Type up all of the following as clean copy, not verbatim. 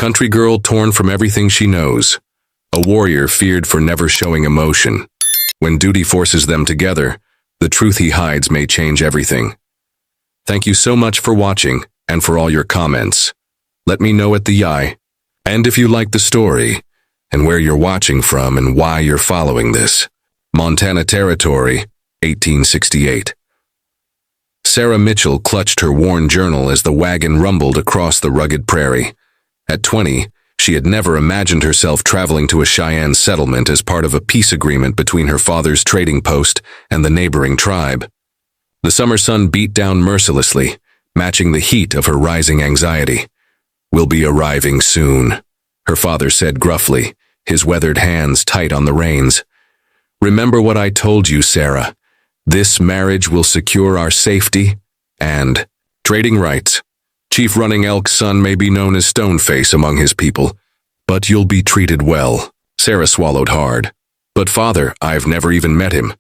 country girl torn from everything she knows. A warrior feared for never showing emotion. When duty forces them together, the truth he hides may change everything. Thank you so much for watching and for all your comments. Let me know at the eye. And if you like the story, and where you're watching from and why you're following this. Montana Territory, 1868. Sarah Mitchell clutched her worn journal as the wagon rumbled across the rugged prairie. At 20, she had never imagined herself traveling to a Cheyenne settlement as part of a peace agreement between her father's trading post and the neighboring tribe. The summer sun beat down mercilessly, matching the heat of her rising anxiety. "We'll be arriving soon," her father said gruffly, his weathered hands tight on the reins. "Remember what I told you, Sarah. This marriage will secure our safety and trading rights. Chief Running Elk's son may be known as Stoneface among his people, but you'll be treated well." Sarah swallowed hard. "But father, I've never even met him.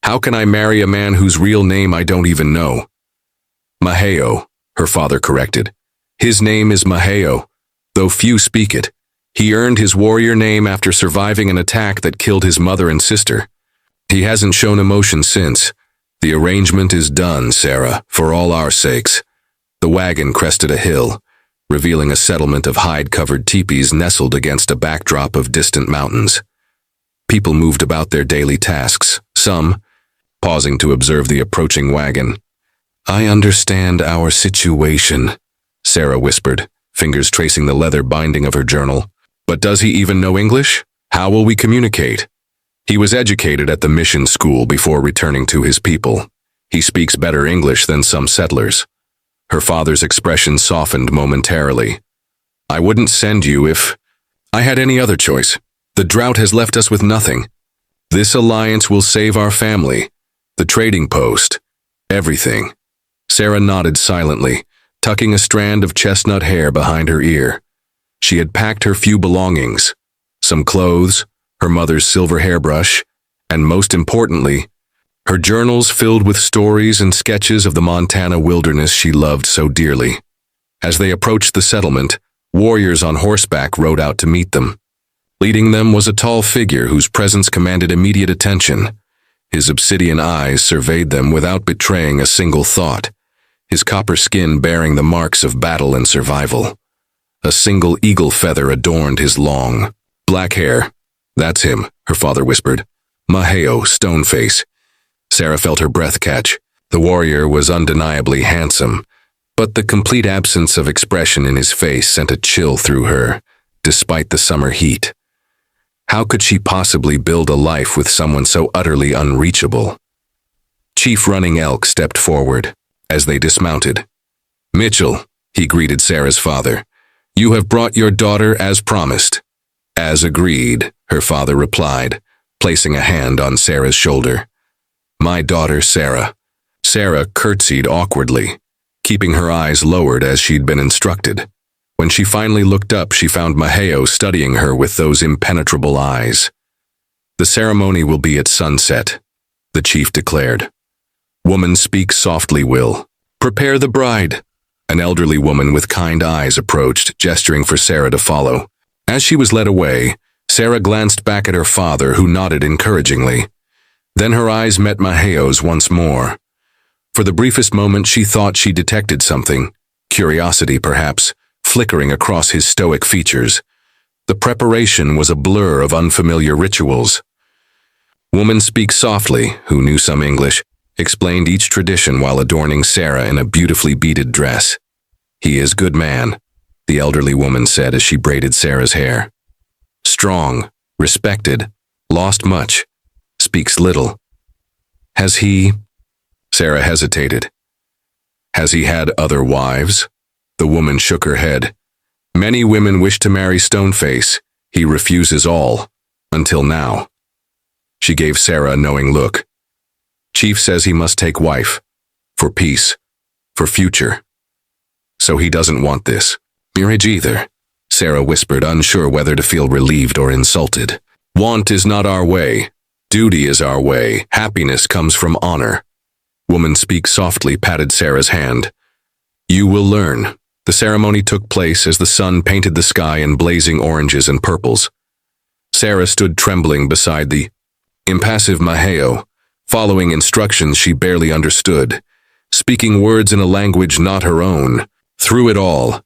How can I marry a man whose real name I don't even know?" "Maheo," her father corrected. "His name is Maheo, though few speak it. He earned his warrior name after surviving an attack that killed his mother and sister. He hasn't shown emotion since. The arrangement is done, Sarah, for all our sakes." The wagon crested a hill, revealing a settlement of hide-covered teepees nestled against a backdrop of distant mountains. People moved about their daily tasks, some pausing to observe the approaching wagon. "I understand our situation," Sarah whispered, fingers tracing the leather binding of her journal. "But does he even know English? How will we communicate?" He was educated at the mission school before returning to his people. He speaks better English than some settlers. Her father's expression softened momentarily. "I wouldn't send you if I had any other choice. The drought has left us with nothing. This alliance will save our family, the trading post, everything." Sarah nodded silently, tucking a strand of chestnut hair behind her ear. She had packed her few belongings, some clothes, her mother's silver hairbrush, and most importantly, her journals filled with stories and sketches of the Montana wilderness she loved so dearly. As they approached the settlement, warriors on horseback rode out to meet them. Leading them was a tall figure whose presence commanded immediate attention. His obsidian eyes surveyed them without betraying a single thought, his copper skin bearing the marks of battle and survival. A single eagle feather adorned his long, black hair. "That's him," her father whispered. "Maheo, Stoneface." Sarah felt her breath catch. The warrior was undeniably handsome, but the complete absence of expression in his face sent a chill through her, despite the summer heat. How could she possibly build a life with someone so utterly unreachable? Chief Running Elk stepped forward as they dismounted. "Mitchell," he greeted Sarah's father, "you have brought your daughter as promised." "As agreed," her father replied, placing a hand on Sarah's shoulder. "My daughter, Sarah." Sarah curtsied awkwardly, keeping her eyes lowered as she'd been instructed. When she finally looked up, she found Maheo studying her with those impenetrable eyes. "The ceremony will be at sunset," the chief declared. "Woman, speak softly, Will. Prepare the bride." An elderly woman with kind eyes approached, gesturing for Sarah to follow. As she was led away, Sarah glanced back at her father, who nodded encouragingly. Then her eyes met Maheo's once more. For the briefest moment, she thought she detected something, curiosity perhaps, flickering across his stoic features. The preparation was a blur of unfamiliar rituals. Woman Speak Softly, who knew some English, explained each tradition while adorning Sarah in a beautifully beaded dress. "He is good man," the elderly woman said as she braided Sarah's hair. "Strong, respected, lost much, speaks little. Has he—" Sarah hesitated. "Has he had other wives?" The woman shook her head. "Many women wish to marry Stoneface. He refuses all, until now." She gave Sarah a knowing look. "Chief says he must take wife. For peace. For future. So he doesn't want this marriage either," Sarah whispered, unsure whether to feel relieved or insulted. "Want is not our way. Duty is our way. Happiness comes from honor." Woman Speak Softly patted Sarah's hand. "You will learn. The ceremony took place as the sun painted the sky in blazing oranges and purples. Sarah stood trembling beside the impassive Maheo, following instructions she barely understood, speaking words in a language not her own. Through it all,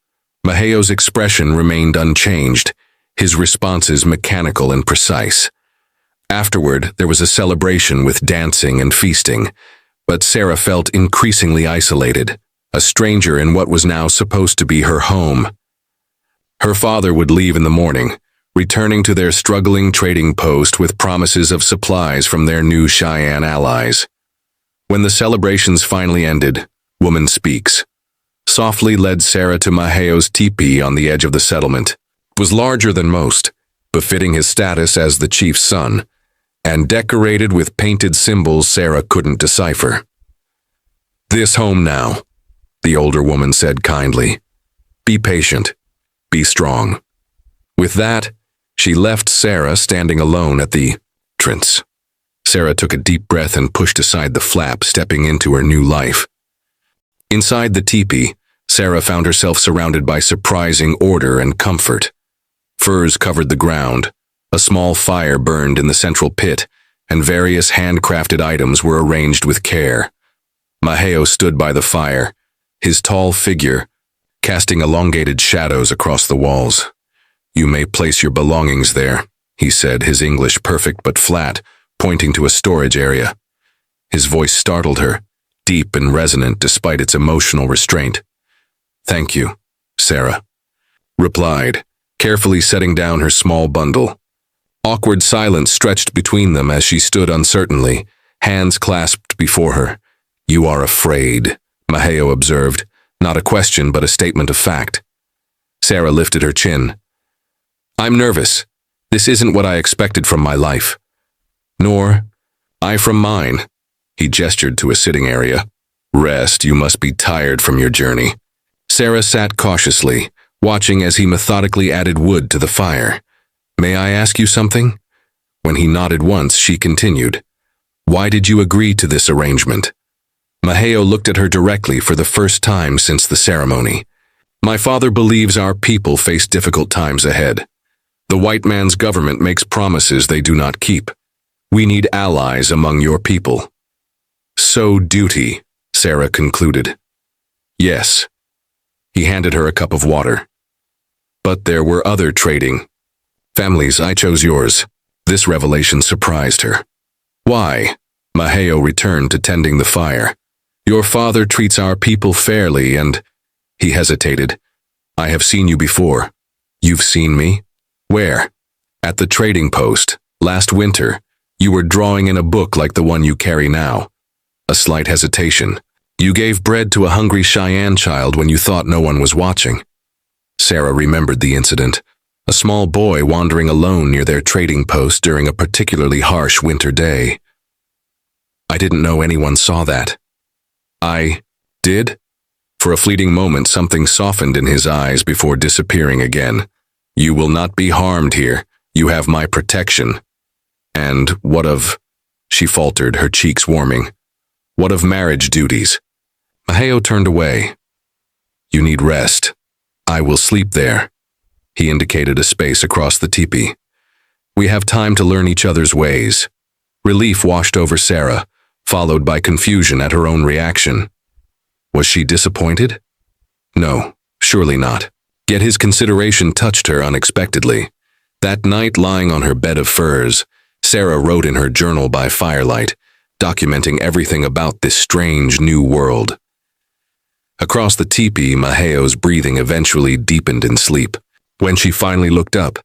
Maheo's expression remained unchanged, his responses mechanical and precise. Afterward, there was a celebration with dancing and feasting, but Sarah felt increasingly isolated, a stranger in what was now supposed to be her home. Her father would leave in the morning, returning to their struggling trading post with promises of supplies from their new Cheyenne allies. When the celebrations finally ended, Woman Speaks softly led Sarah to Maheo's teepee on the edge of the settlement. It was larger than most, befitting his status as the chief's son, and decorated with painted symbols Sarah couldn't decipher. "This home now," the older woman said kindly. "Be patient. Be strong." With that, she left Sarah standing alone at the entrance. Sarah took a deep breath and pushed aside the flap, stepping into her new life. Inside the teepee, Sarah found herself surrounded by surprising order and comfort. Furs covered the ground, a small fire burned in the central pit, and various handcrafted items were arranged with care. Maheo stood by the fire, his tall figure casting elongated shadows across the walls. "You may place your belongings there," he said, his English perfect but flat, pointing to a storage area. His voice startled her, deep and resonant despite its emotional restraint. "Thank you," Sarah replied, carefully setting down her small bundle. Awkward silence stretched between them as she stood uncertainly, hands clasped before her. "You are afraid," Maheo observed, not a question but a statement of fact. Sarah lifted her chin. "I'm nervous. This isn't what I expected from my life." "Nor I from mine." He gestured to a sitting area. "Rest, you must be tired from your journey." Sarah sat cautiously, watching as he methodically added wood to the fire. "May I ask you something?" When he nodded once, she continued. "Why did you agree to this arrangement?" Maheo looked at her directly for the first time since the ceremony. "My father believes our people face difficult times ahead. The white man's government makes promises they do not keep. We need allies among your people." "So duty," Sarah concluded. "Yes." He handed her a cup of water. "But there were other trading families. I chose yours." This revelation surprised her. "Why?" Maheo returned to tending the fire. "Your father treats our people fairly and—" He hesitated. "I have seen you before." "You've seen me? Where?" "At the trading post. Last winter. You were drawing in a book like the one you carry now." A slight hesitation. "You gave bread to a hungry Cheyenne child when you thought no one was watching." Sarah remembered the incident. A small boy wandering alone near their trading post during a particularly harsh winter day. "I didn't know anyone saw that." "I did?" For a fleeting moment, something softened in his eyes before disappearing again. "You will not be harmed here. You have my protection." "And what of—" She faltered, her cheeks warming. "What of marriage duties?" Maheo turned away. "You need rest. I will sleep there." He indicated a space across the teepee. "We have time to learn each other's ways." Relief washed over Sarah, followed by confusion at her own reaction. Was she disappointed? No, surely not. Yet his consideration touched her unexpectedly. That night, lying on her bed of furs, Sarah wrote in her journal by firelight, documenting everything about this strange new world. Across the teepee, Maheo's breathing eventually deepened in sleep. When she finally looked up,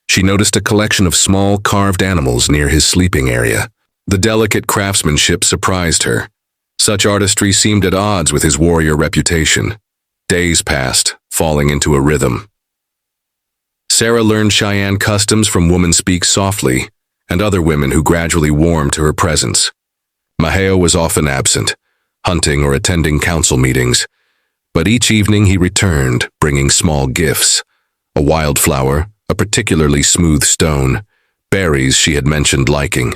she noticed a collection of small carved animals near his sleeping area. The delicate craftsmanship surprised her. Such artistry seemed at odds with his warrior reputation. Days passed, falling into a rhythm. Sarah learned Cheyenne customs from Woman Speaks Softly and other women who gradually warmed to her presence. Maheo was often absent, hunting or attending council meetings, but each evening he returned, bringing small gifts. A wildflower, a particularly smooth stone, berries she had mentioned liking.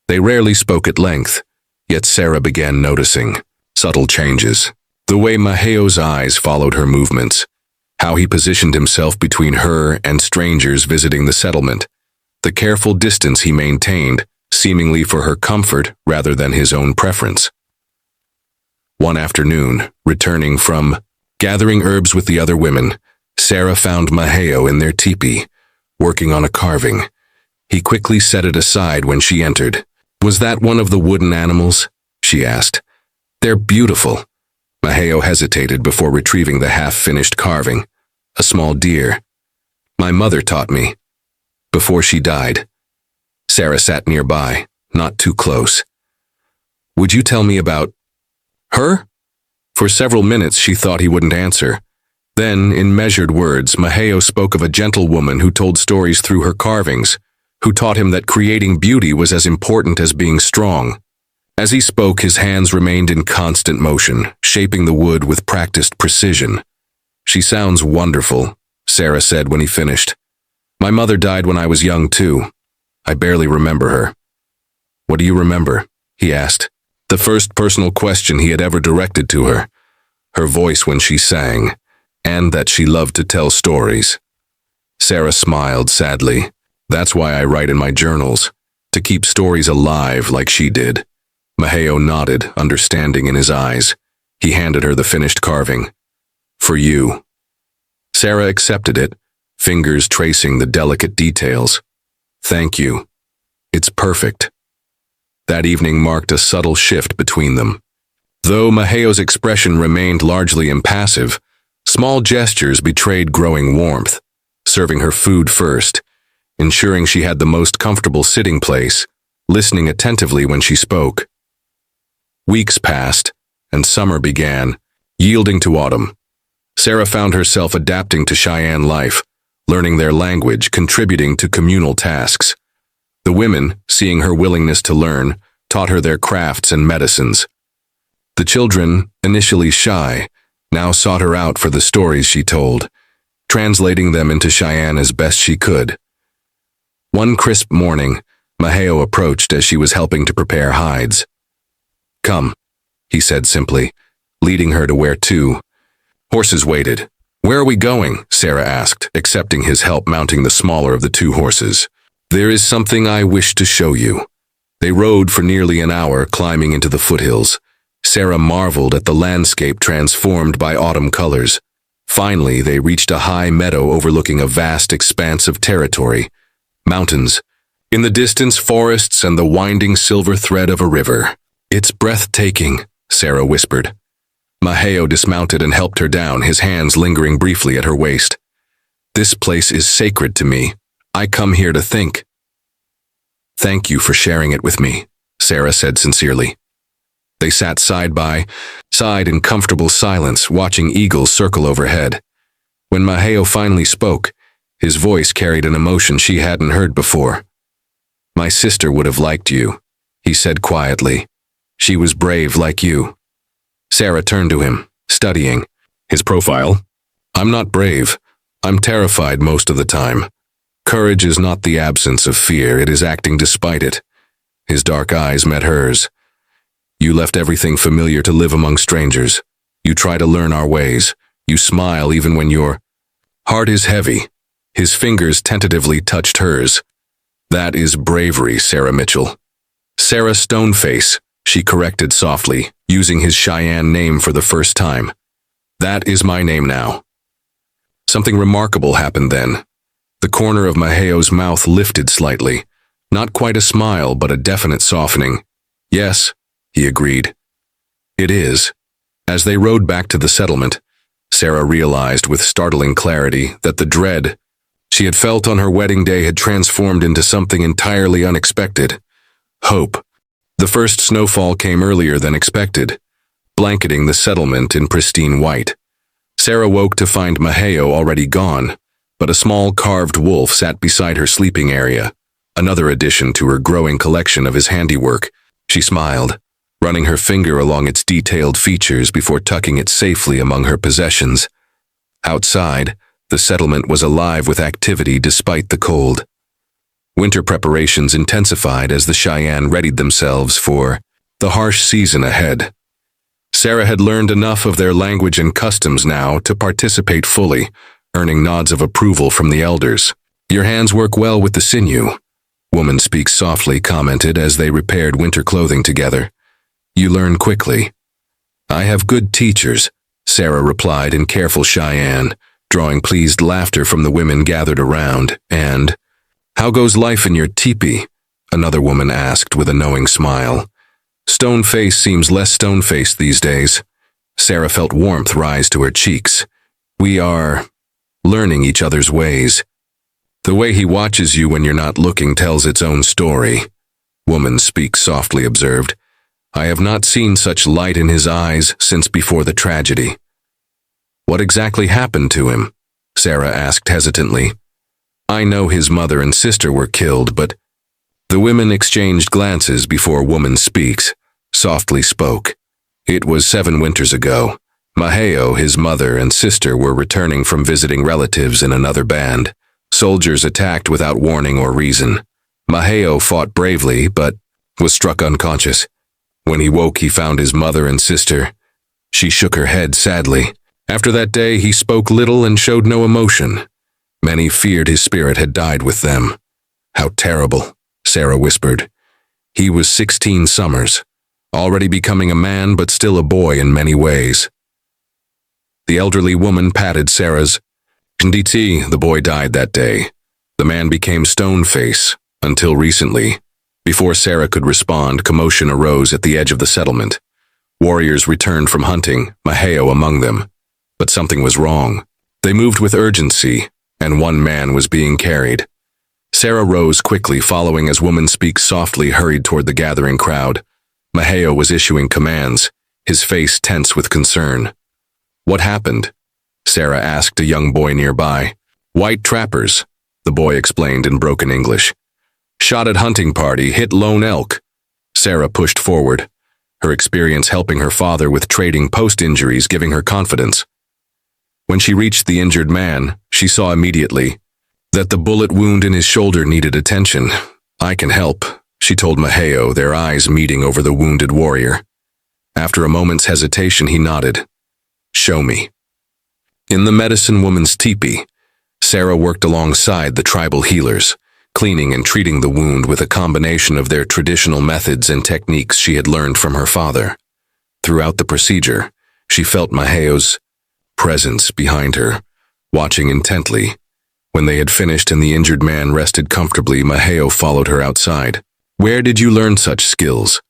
They rarely spoke at length, yet Sarah began noticing subtle changes. The way Maheo's eyes followed her movements, how he positioned himself between her and strangers visiting the settlement, the careful distance he maintained, seemingly for her comfort rather than his own preference. One afternoon, returning from gathering herbs with the other women, Sarah found Maheo in their teepee, working on a carving. He quickly set it aside when she entered. "Was that one of the wooden animals?" she asked. "They're beautiful." Maheo hesitated before retrieving the half-finished carving. "A small deer. My mother taught me. Before she died." Sarah sat nearby, not too close. "Would you tell me about her?" For several minutes she thought he wouldn't answer. Then, in measured words, Maheo spoke of a gentlewoman who told stories through her carvings, who taught him that creating beauty was as important as being strong. As he spoke, his hands remained in constant motion, shaping the wood with practiced precision. "She sounds wonderful," Sarah said when he finished. "My mother died when I was young too. I barely remember her." "What do you remember?" he asked. The first personal question he had ever directed to her. Her voice when she sang, and that she loved to tell stories. Sarah smiled sadly. "That's why I write in my journals, to keep stories alive like she did." Maheo nodded, understanding in his eyes. He handed her the finished carving. "For you." Sarah accepted it, fingers tracing the delicate details. "Thank you. It's perfect." That evening marked a subtle shift between them. Though Maheo's expression remained largely impassive, small gestures betrayed growing warmth, serving her food first, ensuring she had the most comfortable sitting place, listening attentively when she spoke. Weeks passed, and summer began, yielding to autumn. Sarah found herself adapting to Cheyenne life, learning their language, contributing to communal tasks. The women, seeing her willingness to learn, taught her their crafts and medicines. The children, initially shy, now sought her out for the stories she told, translating them into Cheyenne as best she could. One crisp morning, Maheo approached as she was helping to prepare hides. "Come," he said simply, leading her to where two horses waited. "Where are we going?" Sarah asked, accepting his help mounting the smaller of the two horses. "There is something I wish to show you." They rode for nearly an hour, climbing into the foothills. Sarah marveled at the landscape transformed by autumn colors. Finally, they reached a high meadow overlooking a vast expanse of territory. Mountains. In the distance, forests and the winding silver thread of a river. "It's breathtaking," Sarah whispered. Maheo dismounted and helped her down, his hands lingering briefly at her waist. "This place is sacred to me. I come here to think." "Thank you for sharing it with me," Sarah said sincerely. They sat side by side in comfortable silence, watching eagles circle overhead. When Maheo finally spoke, his voice carried an emotion she hadn't heard before. "My sister would have liked you," he said quietly. "She was brave like you." Sarah turned to him, studying his profile. "I'm not brave. I'm terrified most of the time. Courage is not the absence of fear, it is acting despite it." His dark eyes met hers. "You left everything familiar to live among strangers. You try to learn our ways. You smile even when your heart is heavy." His fingers tentatively touched hers. "That is bravery, Sarah Mitchell." "Sarah Stoneface," she corrected softly, using his Cheyenne name for the first time. "That is my name now." Something remarkable happened then. The corner of Maheo's mouth lifted slightly. Not quite a smile, but a definite softening. "Yes," he agreed. "It is." As they rode back to the settlement, Sarah realized with startling clarity that the dread she had felt on her wedding day had transformed into something entirely unexpected. Hope. The first snowfall came earlier than expected, blanketing the settlement in pristine white. Sarah woke to find Maheo already gone, but a small carved wolf sat beside her sleeping area, another addition to her growing collection of his handiwork. She smiled, running her finger along its detailed features before tucking it safely among her possessions. Outside, the settlement was alive with activity despite the cold. Winter preparations intensified as the Cheyenne readied themselves for the harsh season ahead. Sarah had learned enough of their language and customs now to participate fully, earning nods of approval from the elders. Your hands work well with the sinew, Woman Speaks Softly commented as they repaired winter clothing together. You learn quickly. I have good teachers, Sarah replied in careful Cheyenne, drawing pleased laughter from the women gathered around, and, How goes life in your teepee? Another woman asked with a knowing smile. Stone-face seems less stone-faced these days. Sarah felt warmth rise to her cheeks. We are learning each other's ways. The way he watches you when you're not looking tells its own story, Woman Speaks Softly observed. I have not seen such light in his eyes since before the tragedy. What exactly happened to him? Sarah asked hesitantly. I know his mother and sister were killed, but the women exchanged glances before Woman Speaks Softly spoke. It was 7 winters ago. Maheo, his mother, and sister were returning from visiting relatives in another band. Soldiers attacked without warning or reason. Maheo fought bravely, but was struck unconscious. When he woke, he found his mother and sister. She shook her head sadly. After that day, he spoke little and showed no emotion. Many feared his spirit had died with them. How terrible, Sarah whispered. He was 16 summers, already becoming a man but still a boy in many ways. The elderly woman patted Sarah's. Nditi, the boy died that day. The man became stone-face, until recently. Before Sarah could respond, commotion arose at the edge of the settlement. Warriors returned from hunting, Maheo among them. But something was wrong. They moved with urgency, and one man was being carried. Sarah rose quickly, following as Woman Speaks Softly hurried toward the gathering crowd. Maheo was issuing commands, his face tense with concern. What happened? Sarah asked a young boy nearby. White trappers, the boy explained in broken English. Shot at hunting party, hit lone elk. Sarah pushed forward, her experience helping her father with trading post-injuries giving her confidence. When she reached the injured man, she saw immediately that the bullet wound in his shoulder needed attention. I can help, she told Maheo, their eyes meeting over the wounded warrior. After a moment's hesitation, he nodded. Show me. In the medicine woman's teepee, Sarah worked alongside the tribal healers, cleaning and treating the wound with a combination of their traditional methods and techniques she had learned from her father. Throughout the procedure, she felt Maheo's presence behind her, watching intently. When they had finished and the injured man rested comfortably, Maheo followed her outside. Where did you learn such skills?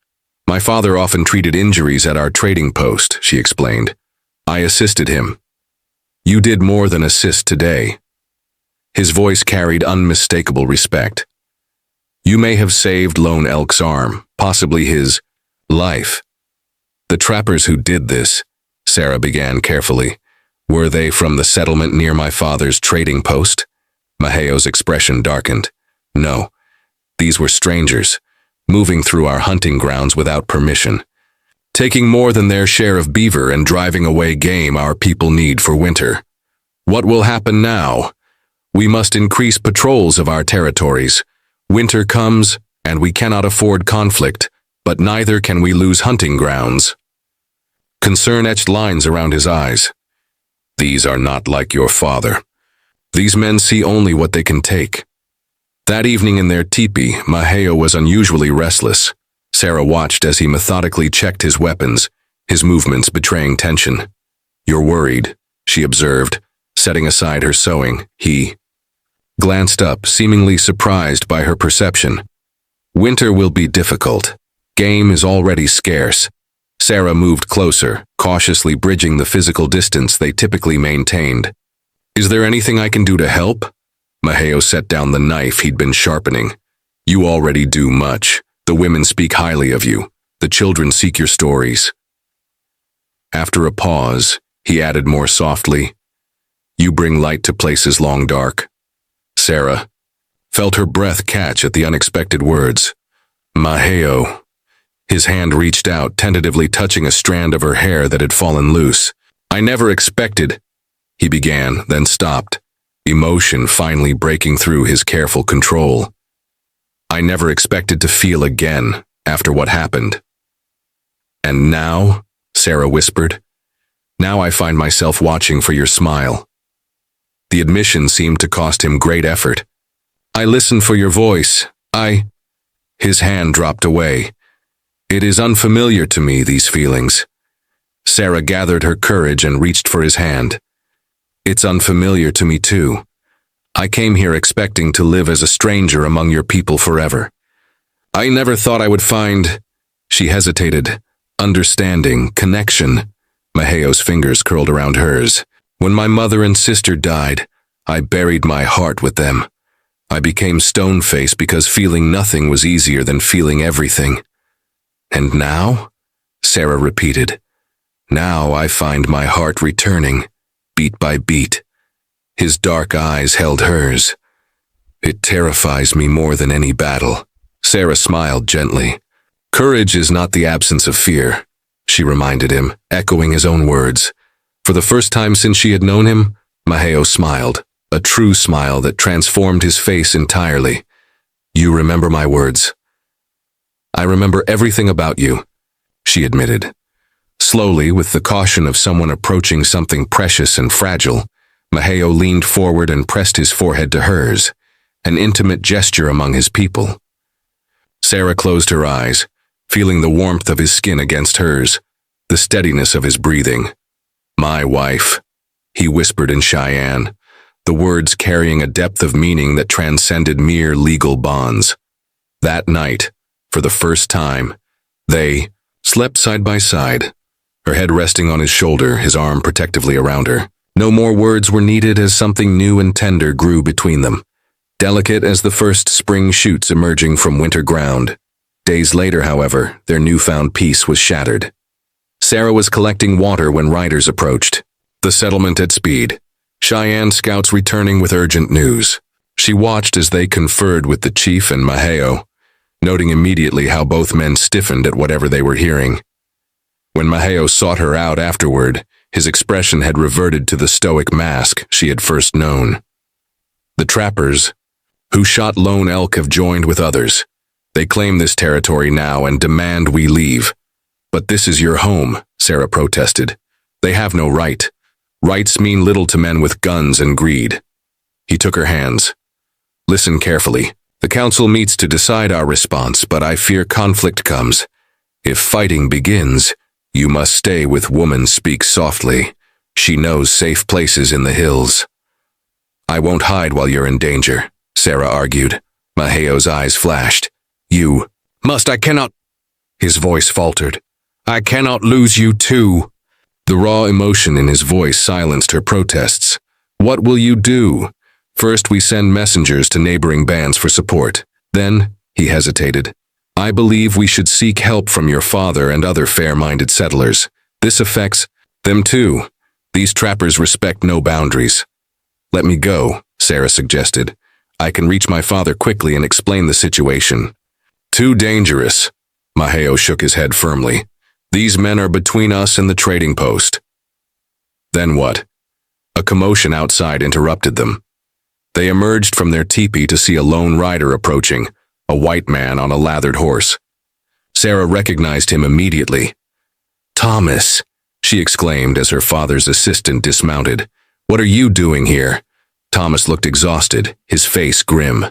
My father often treated injuries at our trading post, she explained. I assisted him. You did more than assist today. His voice carried unmistakable respect. You may have saved Lone Elk's arm, possibly his life. The trappers who did this, Sarah began carefully, were they from the settlement near my father's trading post? Maheo's expression darkened. No, these were strangers, moving through our hunting grounds without permission, taking more than their share of beaver and driving away game our people need for winter. What will happen now? We must increase patrols of our territories. Winter comes, and we cannot afford conflict, but neither can we lose hunting grounds. Concern etched lines around his eyes. These are not like your father. These men see only what they can take. That evening in their teepee, Maheo was unusually restless. Sarah watched as he methodically checked his weapons, his movements betraying tension. You're worried, she observed, setting aside her sewing. He glanced up, seemingly surprised by her perception. Winter will be difficult. Game is already scarce. Sarah moved closer, cautiously bridging the physical distance they typically maintained. Is there anything I can do to help? Maheo set down the knife he'd been sharpening. You already do much. The women speak highly of you. The children seek your stories. After a pause, he added more softly, You bring light to places long dark. Sarah felt her breath catch at the unexpected words. Maheo. His hand reached out, tentatively touching a strand of her hair that had fallen loose. I never expected, he began, then stopped, emotion finally breaking through his careful control. I never expected to feel again after what happened. And now, Sarah whispered. Now I find myself watching for your smile. The admission seemed to cost him great effort. I listen for your voice. His hand dropped away. It is unfamiliar to me, these feelings. Sarah gathered her courage and reached for his hand. It's unfamiliar to me too. I came here expecting to live as a stranger among your people forever. I never thought I would find, she hesitated, understanding, connection. Maheo's fingers curled around hers. When my mother and sister died, I buried my heart with them. I became stone-faced because feeling nothing was easier than feeling everything. And now? Sarah repeated. Now I find my heart returning, beat by beat. His dark eyes held hers. It terrifies me more than any battle. Sarah smiled gently. Courage is not the absence of fear, she reminded him, echoing his own words. For the first time since she had known him, Maheo smiled, a true smile that transformed his face entirely. You remember my words. I remember everything about you, she admitted. Slowly, with the caution of someone approaching something precious and fragile, Maheo leaned forward and pressed his forehead to hers, an intimate gesture among his people. Sarah closed her eyes, feeling the warmth of his skin against hers, the steadiness of his breathing. My wife, he whispered in Cheyenne, the words carrying a depth of meaning that transcended mere legal bonds. That night, for the first time, they slept side by side, her head resting on his shoulder, his arm protectively around her. No more words were needed as something new and tender grew between them, delicate as the first spring shoots emerging from winter ground. Days later, however, their newfound peace was shattered. Sarah was collecting water when riders approached. The settlement at speed. Cheyenne scouts returning with urgent news. She watched as they conferred with the chief and Maheo, noting immediately how both men stiffened at whatever they were hearing. When Maheo sought her out afterward, his expression had reverted to the stoic mask she had first known. The trappers, who shot lone elk, have joined with others. They claim this territory now and demand we leave. But this is your home, Sarah protested. They have no right. Rights mean little to men with guns and greed. He took her hands. Listen carefully. The council meets to decide our response, but I fear conflict comes. If fighting begins, you must stay with woman. Speak softly. She knows safe places in the hills. I won't hide while you're in danger, Sarah argued. Maheo's eyes flashed. You must. I cannot. His voice faltered. I cannot lose you too. The raw emotion in his voice silenced her protests. What will you do? First, we send messengers to neighboring bands for support. Then, he hesitated. I believe we should seek help from your father and other fair-minded settlers. This affects them too. These trappers respect no boundaries. Let me go, Sarah suggested. I can reach my father quickly and explain the situation. Too dangerous. Maheo shook his head firmly. These men are between us and the trading post. Then what? A commotion outside interrupted them. They emerged from their teepee to see a lone rider approaching, a white man on a lathered horse. Sarah recognized him immediately. Thomas, she exclaimed as her father's assistant dismounted. What are you doing here? Thomas looked exhausted, his face grim.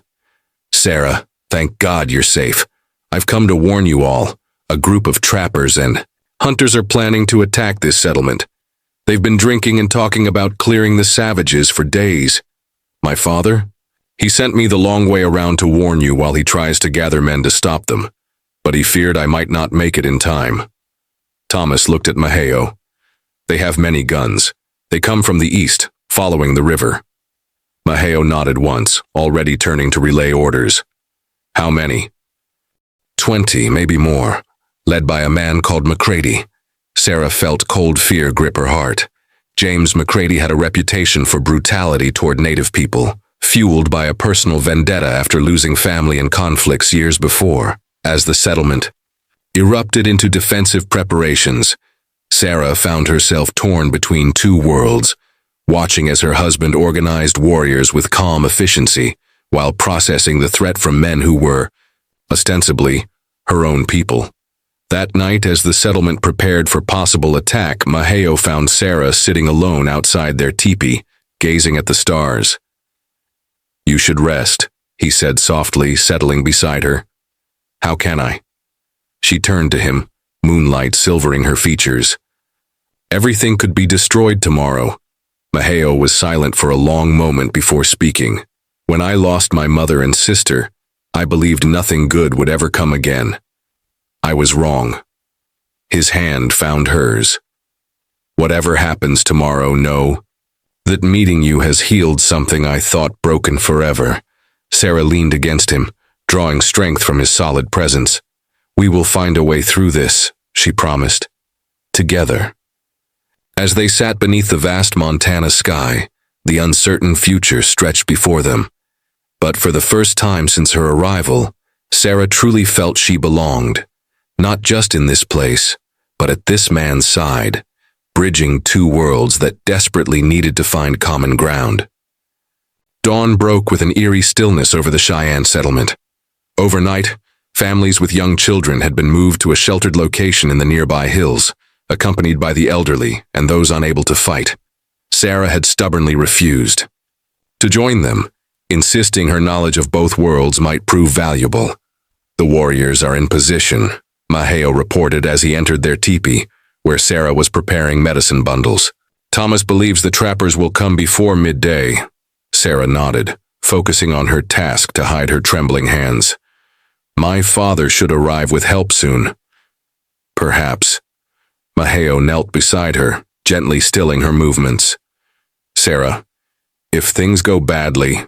Sarah, thank God you're safe. I've come to warn you all. A group of trappers and hunters are planning to attack this settlement. They've been drinking and talking about clearing the savages for days. My father? He sent me the long way around to warn you while he tries to gather men to stop them, but he feared I might not make it in time. Thomas looked at Maheo. They have many guns. They come from the east, following the river. Maheo nodded once, already turning to relay orders. How many? 20, maybe more, led by a man called McCready. Sarah felt cold fear grip her heart. James McCready had a reputation for brutality toward native people, fueled by a personal vendetta after losing family in conflicts years before. As the settlement erupted into defensive preparations, Sarah found herself torn between two worlds, watching as her husband organized warriors with calm efficiency while processing the threat from men who were, ostensibly, her own people. That night, as the settlement prepared for possible attack, Maheo found Sarah sitting alone outside their teepee, gazing at the stars. "You should rest," he said softly, settling beside her. "How can I?" She turned to him, moonlight silvering her features. "Everything could be destroyed tomorrow." Maheo was silent for a long moment before speaking. "When I lost my mother and sister, I believed nothing good would ever come again. I was wrong." His hand found hers. "Whatever happens tomorrow, know that meeting you has healed something I thought broken forever." Sarah leaned against him, drawing strength from his solid presence. "We will find a way through this," she promised. "Together." As they sat beneath the vast Montana sky, the uncertain future stretched before them. But for the first time since her arrival, Sarah truly felt she belonged. Not just in this place, but at this man's side, bridging two worlds that desperately needed to find common ground. Dawn broke with an eerie stillness over the Cheyenne settlement. Overnight, families with young children had been moved to a sheltered location in the nearby hills, accompanied by the elderly and those unable to fight. Sarah had stubbornly refused to join them, insisting her knowledge of both worlds might prove valuable. "The warriors are in position," Maheo reported as he entered their teepee, where Sarah was preparing medicine bundles. "Thomas believes the trappers will come before midday." Sarah nodded, focusing on her task to hide her trembling hands. "My father should arrive with help soon." "Perhaps." Maheo knelt beside her, gently stilling her movements. "Sarah, if things go badly—"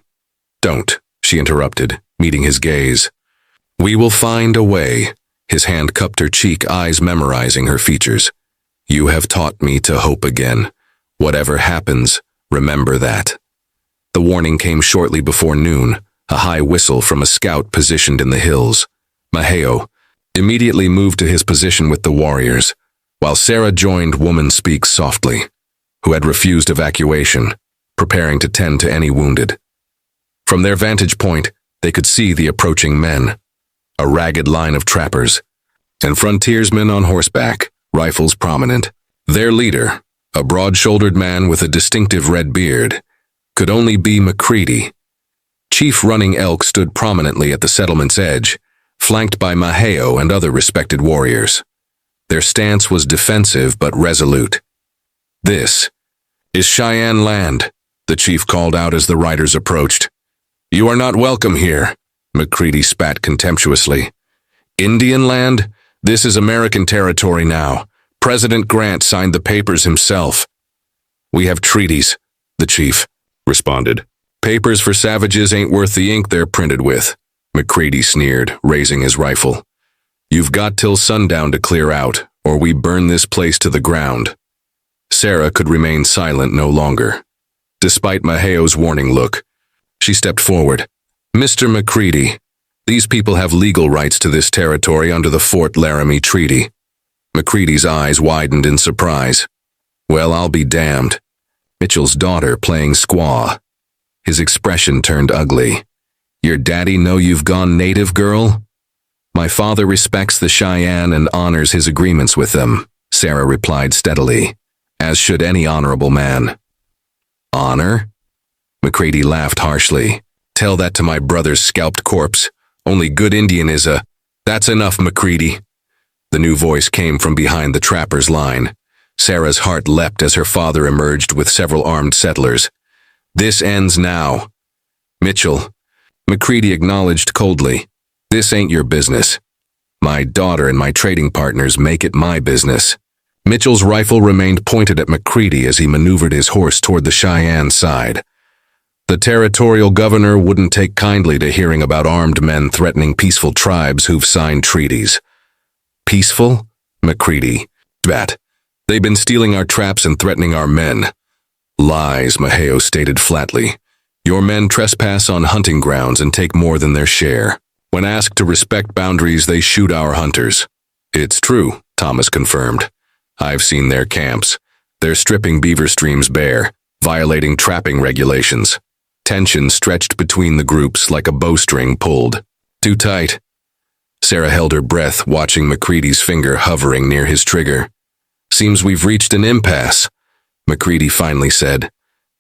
"Don't," she interrupted, meeting his gaze. "We will find a way." His hand cupped her cheek, eyes memorizing her features. "You have taught me to hope again. Whatever happens, remember that." The warning came shortly before noon, a high whistle from a scout positioned in the hills. Maheo immediately moved to his position with the warriors, while Sarah joined Woman Speaks Softly, who had refused evacuation, preparing to tend to any wounded. From their vantage point, they could see the approaching men, a ragged line of trappers, and frontiersmen on horseback, rifles prominent. Their leader, a broad-shouldered man with a distinctive red beard, could only be McCready. Chief Running Elk stood prominently at the settlement's edge, flanked by Maheo and other respected warriors. Their stance was defensive but resolute. "This is Cheyenne land," the chief called out as the riders approached. "You are not welcome here," McCready spat contemptuously. "Indian land? This is American territory now. President Grant signed the papers himself." "We have treaties," the chief responded. "Papers for savages ain't worth the ink they're printed with," McCready sneered, raising his rifle. "You've got till sundown to clear out, or we burn this place to the ground." Sarah could remain silent no longer. Despite Maheo's warning look, she stepped forward. "Mr. McCready, these people have legal rights to this territory under the Fort Laramie Treaty." McCready's eyes widened in surprise. "Well, I'll be damned." Mitchell's daughter playing squaw. His expression turned ugly. "Your daddy know you've gone native, girl?" "My father respects the Cheyenne and honors his agreements with them," Sarah replied steadily, "as should any honorable man." "Honor?" McCready laughed harshly. "Tell that to my brother's scalped corpse. Only good Indian is a—" "That's enough, McCready." The new voice came from behind the trapper's line. Sarah's heart leapt as her father emerged with several armed settlers. "This ends now." "Mitchell," McCready acknowledged coldly, "this ain't your business. My daughter and my trading partners make it my business." Mitchell's rifle remained pointed at McCready as he maneuvered his horse toward the Cheyenne side. The territorial governor wouldn't take kindly to hearing about armed men threatening peaceful tribes who've signed treaties. "Peaceful?" McCready spat. "They've been stealing our traps and threatening our men." "Lies," Maheo stated flatly. "Your men trespass on hunting grounds and take more than their share. When asked to respect boundaries, they shoot our hunters." "It's true," Thomas confirmed. "I've seen their camps. They're stripping beaver streams bare, violating trapping regulations." Tension stretched between the groups like a bowstring pulled too tight. Sarah held her breath, watching McCready's finger hovering near his trigger. Seems we've reached an impasse, McCready finally said,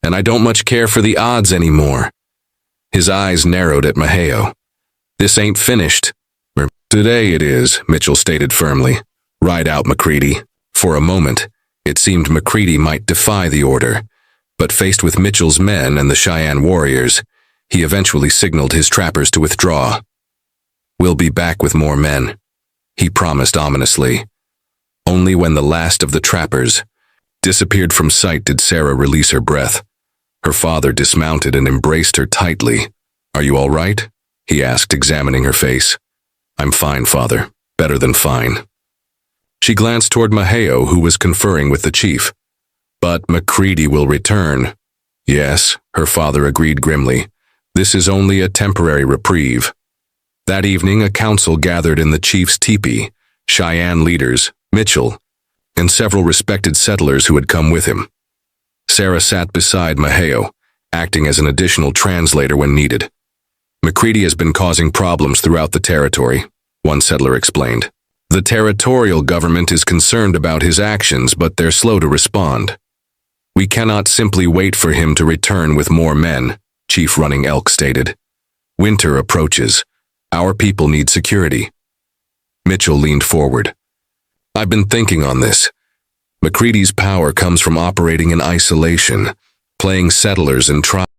and I don't much care for the odds anymore. His eyes narrowed at Maheo. This ain't finished. Today it is, Mitchell stated firmly. Ride out, McCready. For a moment, it seemed McCready might defy the order, but faced with Mitchell's men and the Cheyenne warriors, he eventually signaled his trappers to withdraw. We'll be back with more men, he promised ominously. Only when the last of the trappers disappeared from sight did Sarah release her breath. Her father dismounted and embraced her tightly. Are you all right? He asked, examining her face. I'm fine, father. Better than fine. She glanced toward Maheo, who was conferring with the chief. But McCready will return. Yes, her father agreed grimly. This is only a temporary reprieve. That evening, a council gathered in the chief's teepee, Cheyenne leaders, Mitchell, and several respected settlers who had come with him. Sarah sat beside Maheo, acting as an additional translator when needed. McCready has been causing problems throughout the territory, one settler explained. The territorial government is concerned about his actions, but they're slow to respond. We cannot simply wait for him to return with more men, Chief Running Elk stated. Winter approaches. Our people need security. Mitchell leaned forward. I've been thinking on this. McCready's power comes from operating in isolation, playing settlers and tribes.